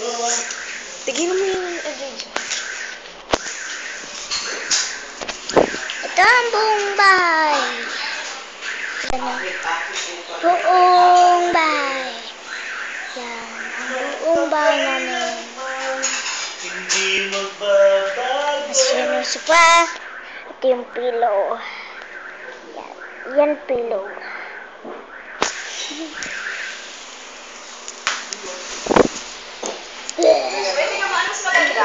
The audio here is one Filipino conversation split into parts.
Tignan mo yung video. Ito ang buong bahay. Yan ang buong bahay. Yan ang buong bahay namin. Mas yun yung sofa. Ito yung pillow. Yan pillow. Pwede ka maano sa maganda?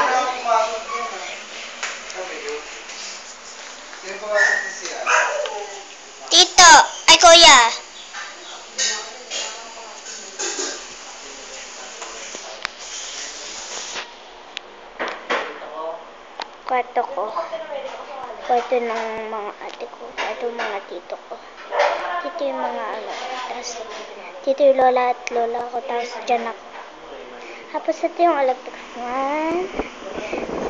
Tito! Ay, kuya! Kwarto ko. Kwarto ng mga ate ko. Kwarto ng mga tito ko. Dito yung mga ano. Tapos, dito yung lola at lola ko. Tapos, dyan ako. Tapos, ito yung electric fan.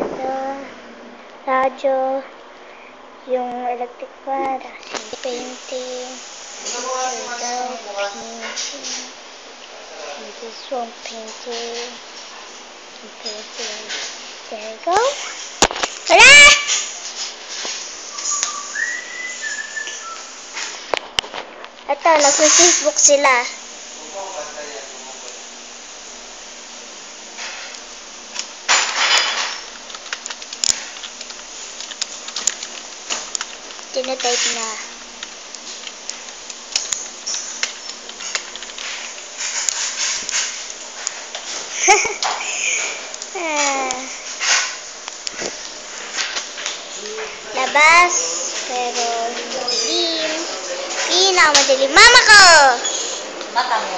Ito. Radyo. Yung electric fan. Tapos, yung painting. Ito, painting. This one, painting. Painting. There you go. Wala! Ito, nag-Facebook sila. Tinatype na. Labas, pero madilim. Madilim. Mama ko! Mata mo.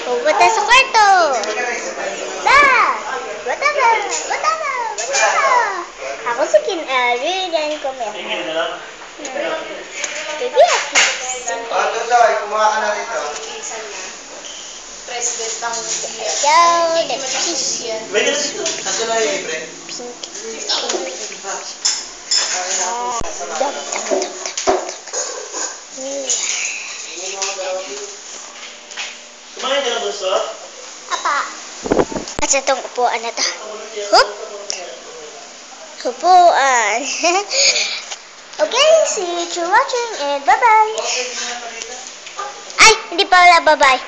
Pupunta sa kwarto. Ba! Bata na! Bata na! Bata na! Ako si Kin-Ari, yan kami. Baby Aki. Paano daw? Kumuha ka na rito. President ng Ikaw, the fish. Ito na yung libre. Pink. Kumain ka na bunso? Apa? At sa itong upuan na ito. Hup! Upuan. Okay, see you for watching and bye-bye. Ay, hindi pa wala bye-bye.